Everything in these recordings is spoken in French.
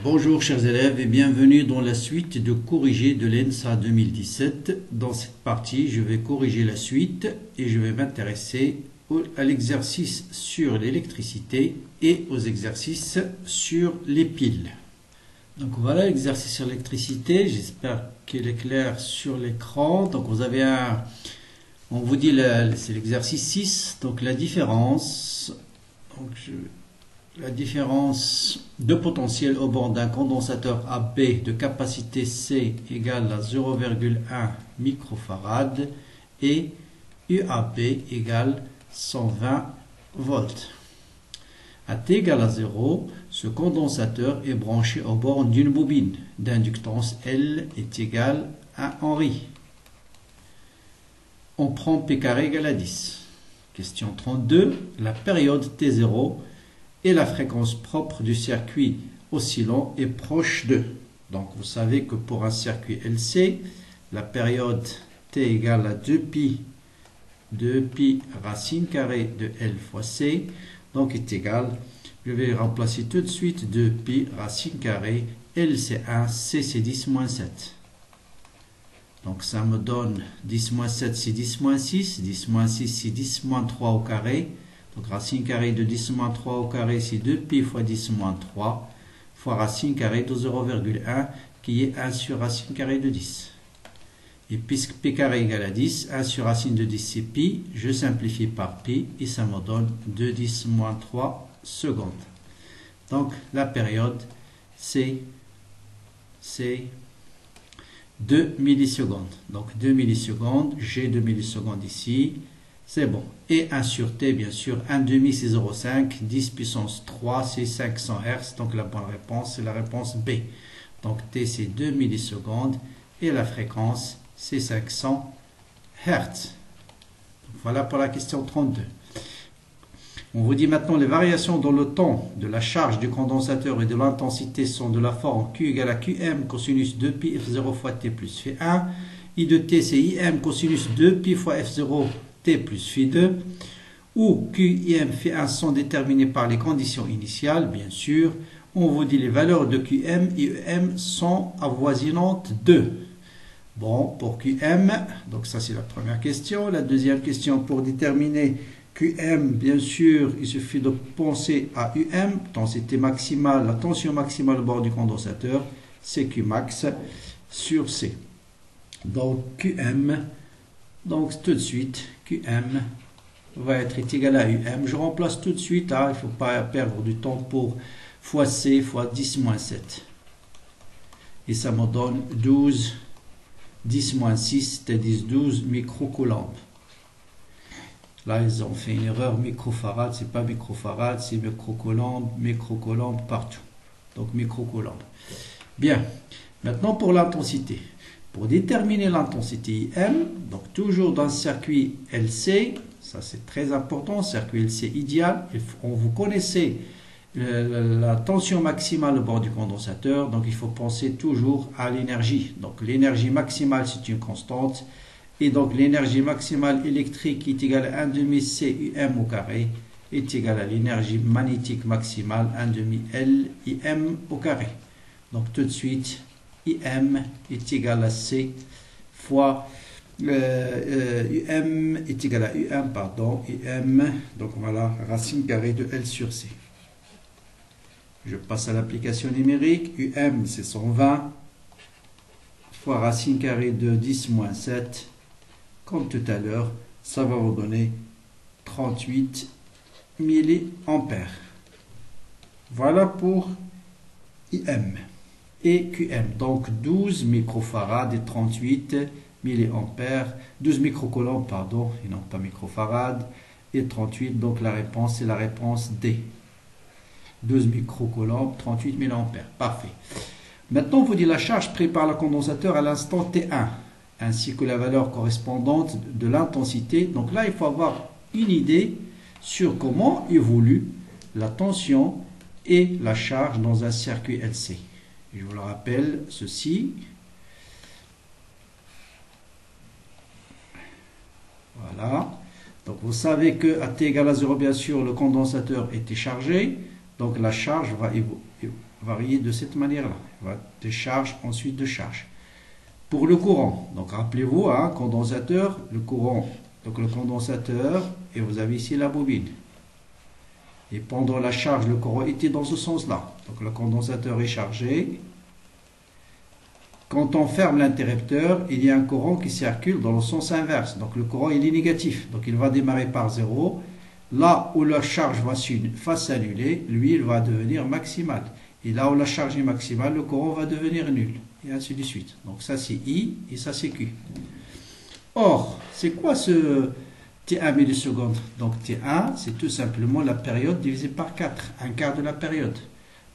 Bonjour chers élèves et bienvenue dans la suite de corriger de l'ENSA 2017. Dans cette partie, je vais corriger la suite et je vais m'intéresser à l'exercice sur l'électricité et aux exercices sur les piles. Donc voilà l'exercice sur l'électricité, j'espère qu'il est clair sur l'écran. Donc vous avez on vous dit c'est l'exercice 6, donc la différence. La différence de potentiel au bord d'un condensateur AB de capacité C égale à 0,1 microfarad et UAB égale 120 volts. À T égale à 0, ce condensateur est branché au bord d'une bobine d'inductance L est égale à Henry. On prend P carré égale à 10. Question 32, la période T0 et la fréquence propre du circuit oscillant est proche de. Donc vous savez que pour un circuit LC, la période T égale à 2pi racine carrée de L fois C, donc est égal, je vais remplacer tout de suite 2pi racine carrée, L c'est 1, C c'est 10 moins 7. Donc ça me donne 10 moins 7 c'est 10 moins 6, 10 moins 6 c'est 10 moins 3 au carré. Donc racine carrée de 10 moins 3 au carré, c'est 2pi fois 10 moins 3 fois racine carrée de 0,1 qui est 1 sur racine carrée de 10. Et puisque p carré égale à 10, 1 sur racine de 10 c'est pi, je simplifie par pi et ça me donne 2,10 moins 3 secondes. Donc la période c'est 2 millisecondes. Donc 2 millisecondes, j'ai 2 millisecondes ici. C'est bon. Et 1 sur T, bien sûr, 1 demi c'est 0,5, 10 puissance 3 c'est 500 Hz. Donc la bonne réponse, c'est la réponse B. Donc T c'est 2 millisecondes et la fréquence c'est 500 Hz. Donc, voilà pour la question 32. On vous dit maintenant les variations dans le temps de la charge du condensateur et de l'intensité sont de la forme Q égale à QM cosinus 2pi F0 fois T plus Φ1. I de T c'est IM cosinus 2pi fois F0 T plus Φ2, où Q, IM, Φ1 sont déterminés par les conditions initiales, bien sûr. On vous dit les valeurs de QM et EM sont avoisinantes 2. Bon, pour QM, donc ça c'est la première question. La deuxième question, pour déterminer QM, bien sûr, il suffit de penser à UM, densité maximale, la tension maximale au bord du condensateur, c'est Qmax sur C. Donc QM, donc tout de suite, QM va être égal à UM. Je remplace tout de suite, il ne faut pas perdre du temps pour fois C fois 10 moins 7. Et ça me donne 12, 10 moins 6, c'est-à-dire 12 microcoulombs. Là, ils ont fait une erreur, microfarad, c'est pas microfarad, c'est microcoulomb partout. Donc microcoulomb. Bien, maintenant pour l'intensité. Pour déterminer l'intensité IM, donc toujours dans le circuit LC, ça c'est très important, circuit LC idéal, vous connaissez la tension maximale au bord du condensateur, donc il faut penser toujours à l'énergie. Donc l'énergie maximale c'est une constante, et donc l'énergie maximale électrique est égale à 1 demi C UM au carré, est égale à l'énergie magnétique maximale 1 demi L IM au carré. Donc tout de suite, IM est égal à C fois UM est égal à UM, pardon, UM, donc voilà, racine carrée de L sur C. Je passe à l'application numérique, UM c'est 120 fois racine carrée de 10 moins 7, comme tout à l'heure, ça va vous donner 38 milliampères. Voilà pour IM. Et QM, donc 12 microfarads et 38 milliampères, 12 microcoulombs, pardon, et non pas microfarad, et 38, donc la réponse c'est la réponse D. 12 microcoulombs, 38 milliampères, parfait. Maintenant, on vous dit la charge prise par le condensateur à l'instant T1, ainsi que la valeur correspondante de l'intensité. Donc là, il faut avoir une idée sur comment évolue la tension et la charge dans un circuit LC. Je vous le rappelle, ceci. Voilà. Donc vous savez que à t égale à 0, bien sûr, le condensateur était chargé. Donc la charge va varier de cette manière-là. Il va de charge, ensuite de charge. Pour le courant, donc rappelez-vous, hein, condensateur, le courant, donc le condensateur, et vous avez ici la bobine. Et pendant la charge, le courant était dans ce sens-là. Donc le condensateur est chargé. Quand on ferme l'interrupteur, il y a un courant qui circule dans le sens inverse. Donc le courant il est négatif. Donc il va démarrer par 0. Là où la charge va s'annuler, lui il va devenir maximal. Et là où la charge est maximale, le courant va devenir nul. Et ainsi de suite. Donc ça c'est I et ça c'est Q. Or, c'est quoi ce T1 millisecondes? Donc T1, c'est tout simplement la période divisée par 4. Un quart de la période.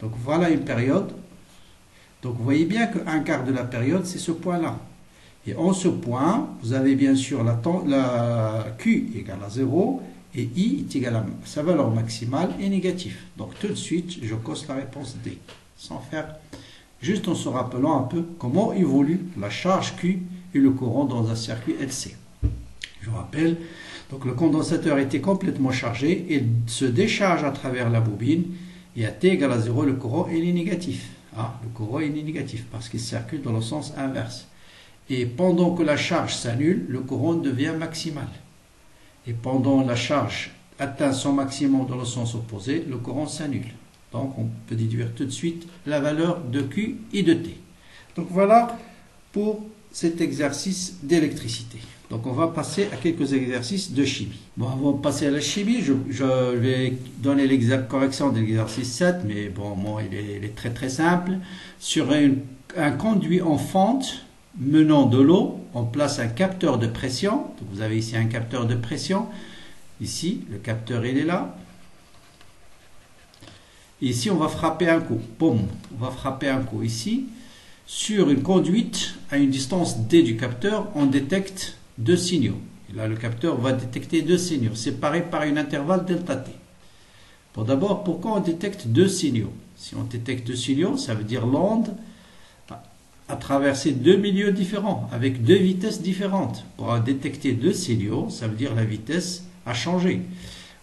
Donc voilà une période. Donc vous voyez bien qu'un quart de la période, c'est ce point-là. Et en ce point, vous avez bien sûr la Q égale à 0 et I est égal à sa valeur maximale et négative. Donc tout de suite, je coche la réponse D. Sans faire, juste en se rappelant un peu comment évolue la charge Q et le courant dans un circuit LC. Je vous rappelle, donc le condensateur était complètement chargé et se décharge à travers la bobine. Et à T égale à 0, le courant il est négatif. Ah, le courant il est négatif parce qu'il circule dans le sens inverse. Et pendant que la charge s'annule, le courant devient maximal. Et pendant la charge atteint son maximum dans le sens opposé, le courant s'annule. Donc on peut déduire tout de suite la valeur de Q et de T. Donc voilà pour cet exercice d'électricité. Donc on va passer à quelques exercices de chimie. Bon, avant de passer à la chimie, je vais donner correction de l'exercice 7, mais bon, moi, il est très très simple. Sur un conduit en fente menant de l'eau, on place un capteur de pression. Donc vous avez ici un capteur de pression. Ici, le capteur il est là. Et ici, on va frapper un coup. Boum, on va frapper un coup ici. Sur une conduite à une distance D du capteur, on détecte deux signaux. Et là, le capteur va détecter deux signaux séparés par un intervalle delta t. Bon, d'abord, pourquoi on détecte deux signaux? Si on détecte deux signaux, ça veut dire l'onde a traversé deux milieux différents, avec deux vitesses différentes. Pour détecter deux signaux, ça veut dire la vitesse a changé.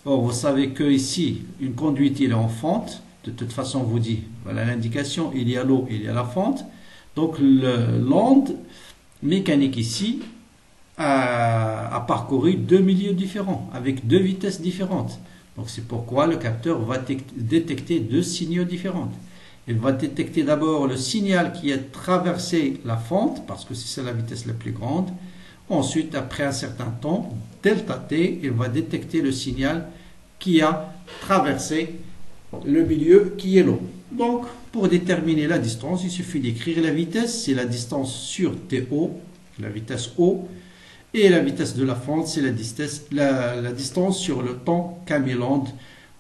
Or, vous savez que ici, une conduite il est en fente. De toute façon, on vous dit, voilà l'indication, il y a l'eau, il y a la fente. Donc, l'onde mécanique ici a parcouru deux milieux différents, avec deux vitesses différentes. Donc, c'est pourquoi le capteur va détecter deux signaux différents. Il va détecter d'abord le signal qui a traversé la fente, parce que c'est la vitesse la plus grande. Ensuite, après un certain temps, delta t, il va détecter le signal qui a traversé le milieu qui est l'eau. Donc, pour déterminer la distance, il suffit d'écrire la vitesse, c'est la distance sur TO, la vitesse O, et la vitesse de la fente, c'est la distance sur le temps qu'a mis l'onde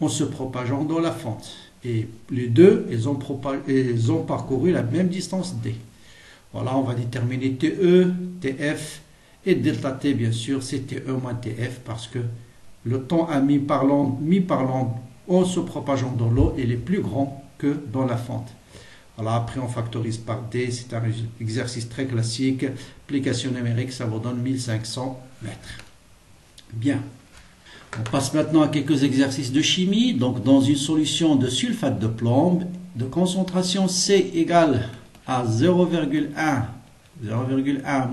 en se propageant dans la fente. Et les deux, ils ont parcouru la même distance D. Voilà, on va déterminer TE, TF, et delta T, bien sûr, c'est TE moins TF, parce que le temps mis par l'onde en se propageant dans l'eau, il est plus grand que dans la fente. Voilà, après on factorise par D, c'est un exercice très classique. Application numérique, ça vous donne 1500 mètres. Bien. On passe maintenant à quelques exercices de chimie. Donc, dans une solution de sulfate de plomb, de concentration C égale à 0,1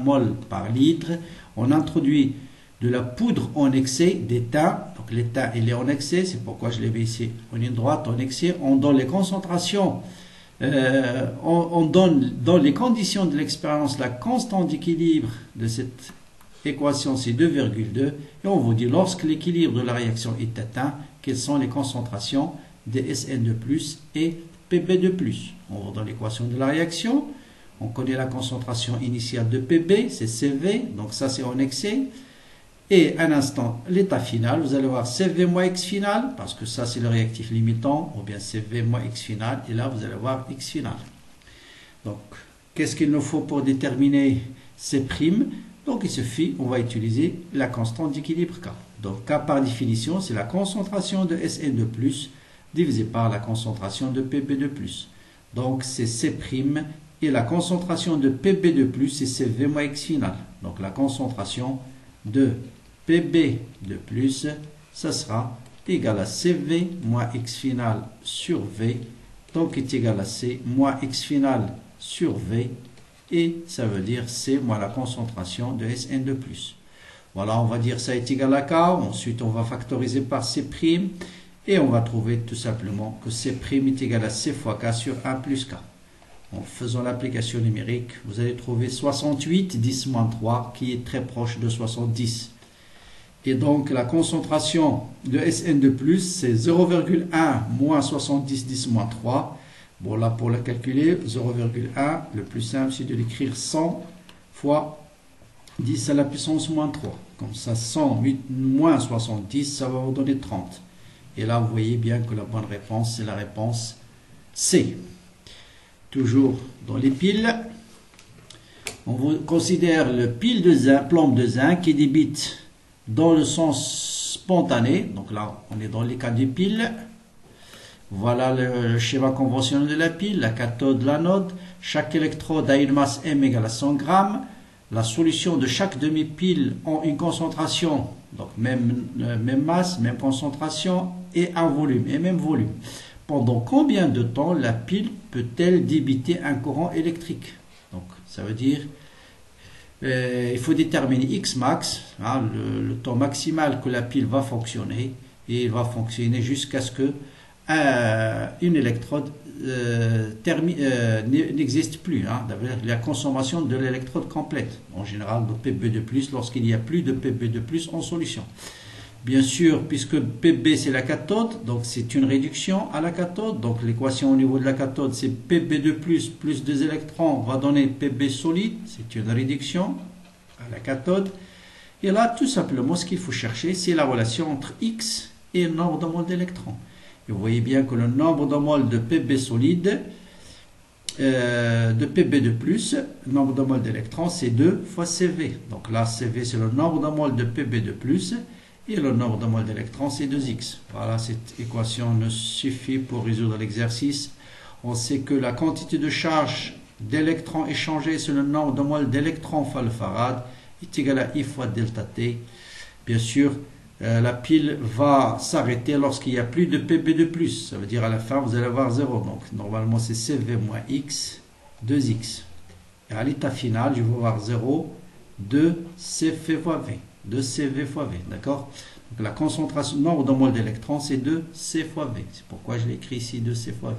mol par litre, on introduit de la poudre en excès d'étain. Donc, l'étain, il est en excès, c'est pourquoi je l'ai mis ici en ligne droite, en excès. On donne les concentrations, on donne dans les conditions de l'expérience la constante d'équilibre de cette équation, c'est 2,2, et on vous dit lorsque l'équilibre de la réaction est atteint, quelles sont les concentrations de SN2+, et Pb2+. On va dans l'équation de la réaction, on connaît la concentration initiale de Pb, c'est Cv, donc ça c'est en excès, et un instant, l'état final, vous allez voir Cv moins X final, parce que ça c'est le réactif limitant, ou bien Cv moins X final, et là vous allez voir X final. Donc, qu'est-ce qu'il nous faut pour déterminer C'? Donc, il suffit, on va utiliser la constante d'équilibre K. Donc, K par définition, c'est la concentration de Sn2+, divisé par la concentration de Pb2+. Donc, c'est C', et la concentration de Pb2+, c'est Cv moins X final. Donc, la concentration de Pb2+, ça sera égal à Cv moins X final sur V, donc est égal à C moins X final sur V, et ça veut dire C moins la concentration de Sn2+. Voilà, on va dire ça est égal à K, ensuite on va factoriser par C', et on va trouver tout simplement que C' est égal à C fois K sur 1 plus K. En faisant l'application numérique, vous allez trouver 68, 10 moins 3, qui est très proche de 70. Et donc la concentration de Sn2+, c'est 0,1 moins 70, 10 moins 3. Bon, là pour la calculer, 0,1, le plus simple c'est de l'écrire 100 fois 10 à la puissance moins 3. Comme ça, 100 moins 70, ça va vous donner 30. Et là, vous voyez bien que la bonne réponse, c'est la réponse C. Toujours dans les piles, on considère le pile de zinc, plombe de zinc qui débite dans le sens spontané. Donc là, on est dans les cas des piles. Voilà le schéma conventionnel de la pile, la cathode, l'anode. Chaque électrode a une masse M égale à 100 grammes. La solution de chaque demi-pile ont une concentration, donc même masse, même concentration et un volume, et même volume. Pendant combien de temps la pile peut-elle débiter un courant électrique? Donc ça veut dire il faut déterminer X max, hein, le temps maximal que la pile va fonctionner, et il va fonctionner jusqu'à ce que une électrode n'existe plus, hein, la consommation de l'électrode complète, en général de Pb2+, lorsqu'il n'y a plus de Pb2+ en solution. Bien sûr, puisque Pb c'est la cathode, donc c'est une réduction à la cathode, donc l'équation au niveau de la cathode c'est Pb2+, plus 2 électrons va donner Pb solide, c'est une réduction à la cathode. Et là, tout simplement, ce qu'il faut chercher, c'est la relation entre X et le nombre de moles d'électrons. Et vous voyez bien que le nombre de moles de Pb solide, de Pb2+, le nombre de moles d'électrons, c'est 2 fois Cv. Donc là, Cv, c'est le nombre de moles de Pb2+, et le nombre de moles d'électrons, c'est 2x. Voilà, cette équation ne suffit pour résoudre l'exercice. On sait que la quantité de charge d'électrons échangés sur le nombre de moles d'électrons fois le farad est égal à I fois delta T. Bien sûr, la pile va s'arrêter lorsqu'il n'y a plus de Pb2+. Ça veut dire à la fin, vous allez avoir 0. Donc, normalement, c'est Cv moins X, 2x. Et à l'état final, je vais avoir 0, 2 Cv fois V. 2 Cv fois V, d'accord? Donc la concentration, nombre de moles d'électrons, c'est 2 C fois V. C'est pourquoi je l'ai écrit ici 2 C fois V.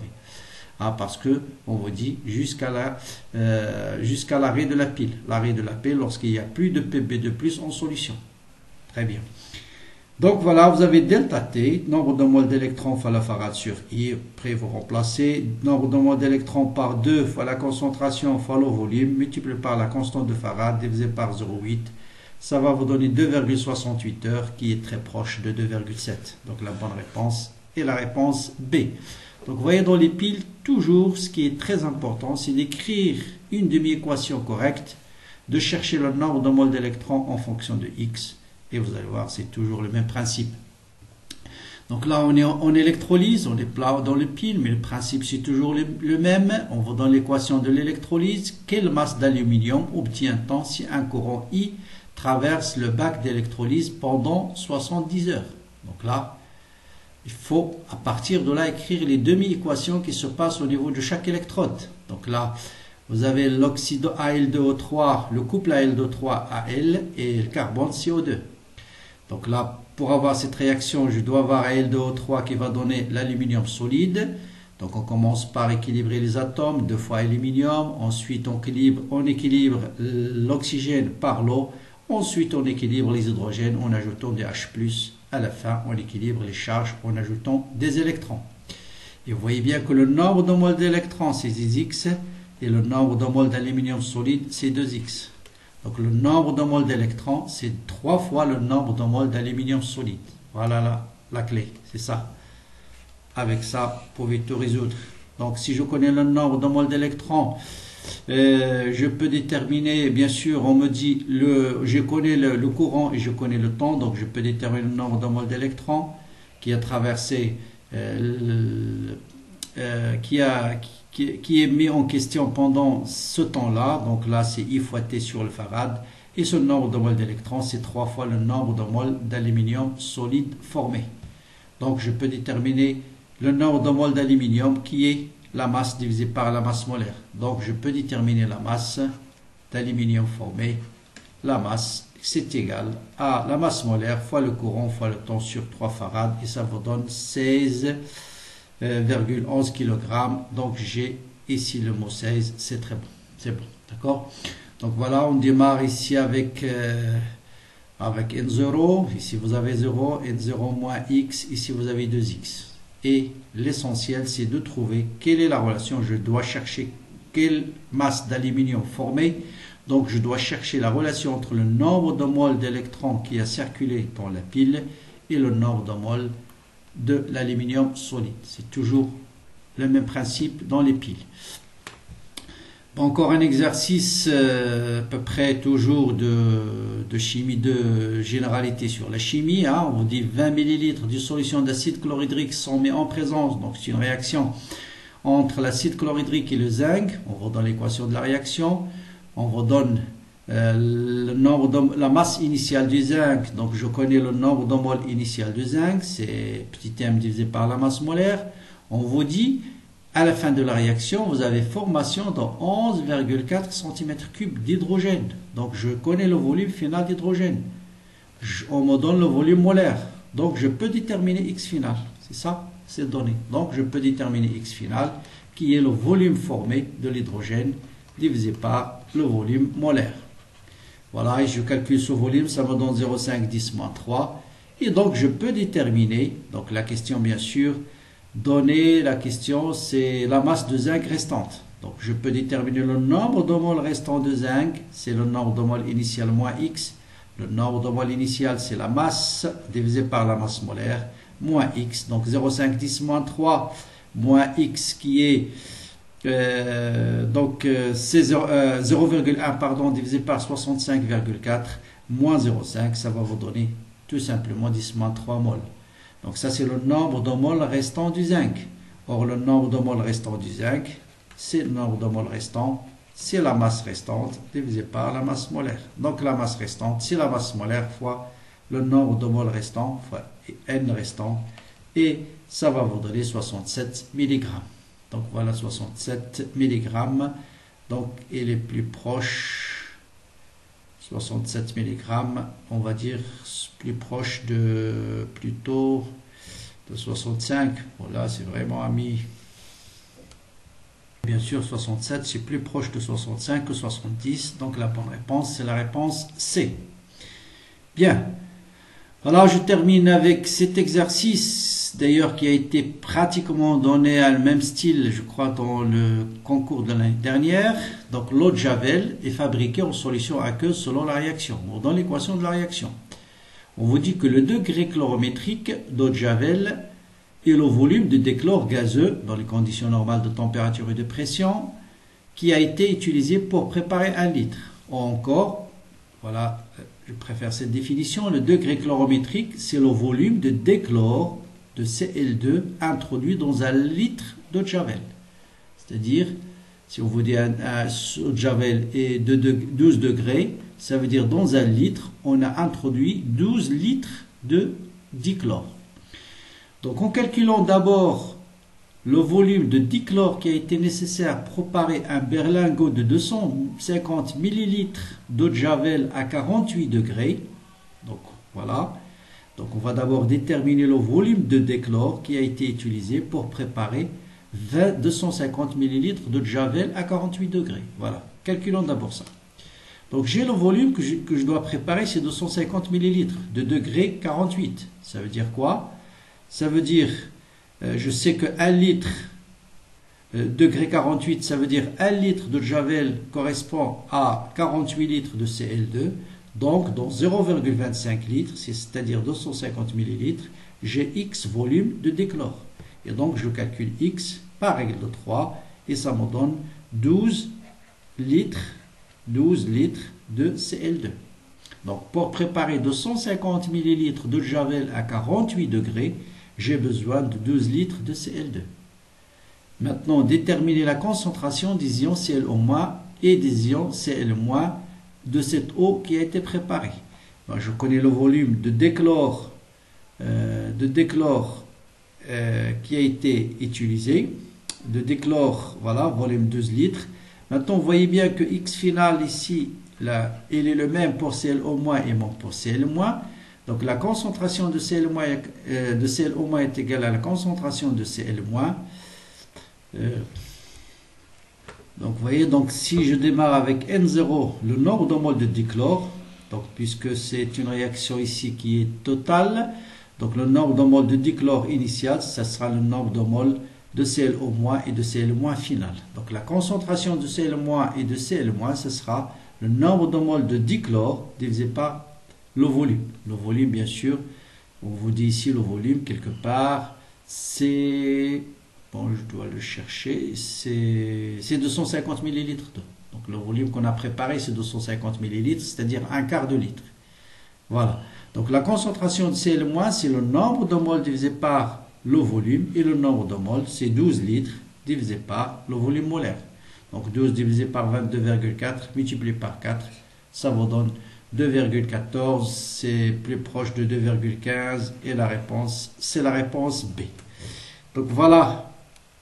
Ah, parce que on vous dit jusqu'à l'arrêt de la pile. L'arrêt de la pile lorsqu'il n'y a plus de Pb2+ en solution. Très bien. Donc voilà, vous avez delta T, nombre de moles d'électrons fois la farad sur I. Après, vous remplacez nombre de moles d'électrons par 2 fois la concentration fois le volume, multiplié par la constante de farad, divisé par 0,8. Ça va vous donner 2,68 heures, qui est très proche de 2,7. Donc la bonne réponse est la réponse B. Donc vous voyez dans les piles, toujours ce qui est très important, c'est d'écrire une demi-équation correcte, de chercher le nombre de moles d'électrons en fonction de X. Et vous allez voir, c'est toujours le même principe. Donc là, on est en électrolyse, on est dans le pile, mais le principe c'est toujours le même. On va dans l'équation de l'électrolyse. Quelle masse d'aluminium obtient-on si un courant I traverse le bac d'électrolyse pendant 70 heures? Donc là, il faut à partir de là écrire les demi-équations qui se passent au niveau de chaque électrode. Donc là, vous avez l'oxyde Al2O3, le couple Al2O3 Al et le carbone CO2. Donc là, pour avoir cette réaction, je dois avoir Al2O3 qui va donner l'aluminium solide. Donc on commence par équilibrer les atomes, 2 fois aluminium. Ensuite, on équilibre l'oxygène par l'eau. Ensuite, on équilibre les hydrogènes en ajoutant des H+. À la fin, on équilibre les charges en ajoutant des électrons. Et vous voyez bien que le nombre de moles d'électrons, c'est 10x. Et le nombre de moles d'aluminium solide, c'est 2x. Donc le nombre de moles d'électrons, c'est 3 fois le nombre de moles d'aluminium solide. Voilà la clé, c'est ça. Avec ça, vous pouvez tout résoudre. Donc si je connais le nombre de moles d'électrons, je peux déterminer, bien sûr, on me dit, je connais le courant et je connais le temps, donc je peux déterminer le nombre de moles d'électrons qui a traversé, qui est mis en question pendant ce temps-là. Donc là, c'est I fois T sur le farad. Et ce nombre de moles d'électrons, c'est 3 fois le nombre de moles d'aluminium solide formé. Donc je peux déterminer le nombre de moles d'aluminium qui est la masse divisée par la masse molaire. Donc je peux déterminer la masse d'aluminium formé. La masse, c'est égal à la masse molaire fois le courant fois le temps sur 3 farad. Et ça vous donne 16,11 kg. Donc j'ai ici le mot 16. C'est très bon. C'est bon. D'accord? Donc voilà, on démarre ici avec N0. Ici vous avez 0. N0 moins X. Ici vous avez 2X. Et l'essentiel, c'est de trouver quelle est la relation. Je dois chercher quelle masse d'aluminium formée. Donc, je dois chercher la relation entre le nombre de moles d'électrons qui a circulé dans la pile et le nombre de moles de l'aluminium solide. C'est toujours le même principe dans les piles. Bon, encore un exercice à peu près toujours de chimie, de généralité sur la chimie. Hein. On vous dit 20 ml de solution d'acide chlorhydrique sont mis en présence. Donc, c'est une réaction entre l'acide chlorhydrique et le zinc. On vous donne l'équation de la réaction. On vous donne le nombre la masse initiale du zinc. Donc, je connais le nombre de moles initial du zinc. C'est petit m divisé par la masse molaire. On vous dit, à la fin de la réaction, vous avez formation de 11,4 cm3 d'hydrogène. Donc, je connais le volume final d'hydrogène. On me donne le volume molaire. Donc, je peux déterminer X final. C'est ça, c'est donné. Donc, je peux déterminer X final, qui est le volume formé de l'hydrogène divisé par le volume molaire. Voilà, et je calcule ce volume, ça me donne 0,5 10 moins 3. Et donc, je peux déterminer, donc la question bien sûr, donner la question, c'est la masse de zinc restante. Donc, je peux déterminer le nombre de moles restants de zinc, c'est le nombre de moles initial moins X. Le nombre de moles initial, c'est la masse divisé par la masse molaire, moins X. Donc, 0,5 10 moins 3, moins X qui est... c'est 0,1 pardon, divisé par 65,4 moins 0,5, ça va vous donner tout simplement 10 moins 3 moles. Donc ça c'est le nombre de moles restants du zinc. Or le nombre de moles restants du zinc, c'est le nombre de moles restants, c'est la masse restante divisé par la masse molaire. Donc la masse restante, c'est la masse molaire fois le nombre de moles restants fois N restant, et ça va vous donner 67 mg. Donc voilà 67 mg. Donc il est plus proche, 67 mg, on va dire plus proche de plutôt de 65. Voilà, c'est vraiment ami. Bien sûr, 67, c'est plus proche de 65 que 70. Donc la bonne réponse, c'est la réponse C. Bien. Alors je termine avec cet exercice, d'ailleurs qui a été pratiquement donné à le même style, je crois, dans le concours de l'année dernière. Donc l'eau de Javel est fabriquée en solution aqueuse selon la réaction, dans l'équation de la réaction. On vous dit que le degré chlorométrique d'eau de Javel est le volume de déchlore gazeux dans les conditions normales de température et de pression qui a été utilisé pour préparer 1 litre. Ou encore, voilà, je préfère cette définition, le degré chlorométrique, c'est le volume de déchlore de Cl2 introduit dans 1 litre d'eau de Javel. C'est-à-dire, si on vous dit un eau de Javel est de 12 degrés, ça veut dire dans 1 litre, on a introduit 12 litres de dichlore. Donc en calculant d'abord le volume de dichlore qui a été nécessaire pour préparer un berlingot de 250 ml d'eau de Javel à 48 degrés. Donc voilà. Donc on va d'abord déterminer le volume de déchlore qui a été utilisé pour préparer 250 ml d'eau de Javel à 48 degrés. Voilà. Calculons d'abord ça. Donc j'ai le volume que je dois préparer, c'est 250 ml de degré 48. Ça veut dire quoi? Ça veut dire, je sais que 1 litre, degré 48, ça veut dire 1 litre de Javel correspond à 48 litres de Cl2. Donc, dans 0,25 litres, c'est-à-dire 250 ml, j'ai X volume de déchlore. Et donc, je calcule X par règle de 3, et ça me donne 12 litres de Cl2. Donc, pour préparer 250 ml de Javel à 48 degrés, j'ai besoin de 12 litres de Cl2. Maintenant, déterminer la concentration des ions Cl- et des ions Cl- de cette eau qui a été préparée. Donc, je connais le volume de déchlore, qui a été utilisé. de déchlore, voilà, volume 12 litres. Maintenant, vous voyez bien que X final ici, là, il est le même pour ClO- et non pour Cl-. Donc la concentration de ClO- est égale à la concentration de Cl-. Donc vous voyez, donc si je démarre avec N0, le nombre de moles de dichlore, donc puisque c'est une réaction ici qui est totale, donc le nombre de moles de dichlore initial, ça sera le nombre de moles de ClO- et de Cl- final. Donc la concentration de Cl- et de Cl-, ce sera le nombre de moles de dichlore divisé par le volume. Le volume, bien sûr, on vous dit ici le volume quelque part, c'est... Bon, je dois le chercher, c'est 250 millilitres d'eau. Donc le volume qu'on a préparé, c'est 250 millilitres, c'est-à-dire un quart de litre. Voilà. Donc la concentration de Cl-, c'est le nombre de moles divisé par le volume, et le nombre de moles, c'est 12 litres divisé par le volume molaire. Donc 12 divisé par 22,4 multiplié par 4, ça vous donne 2,14, c'est plus proche de 2,15, et la réponse, c'est la réponse B. Donc voilà.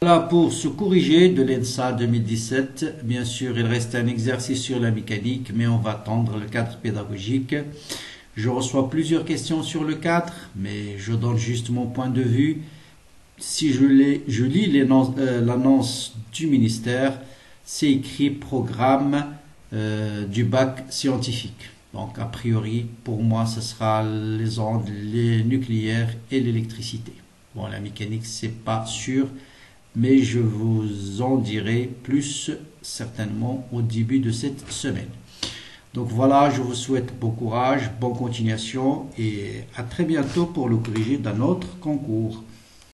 Voilà pour se corriger de l'ENSA 2017. Bien sûr, il reste un exercice sur la mécanique, mais on va attendre le cadre pédagogique. Je reçois plusieurs questions sur le cadre, mais je donne juste mon point de vue. Si je lis l'annonce du ministère, c'est écrit programme du bac scientifique. Donc, a priori, pour moi, ce sera les ondes, les nucléaires et l'électricité. Bon, la mécanique, c'est pas sûr, mais je vous en dirai plus certainement au début de cette semaine. Donc voilà, je vous souhaite bon courage, bonne continuation et à très bientôt pour le corriger d'un autre concours.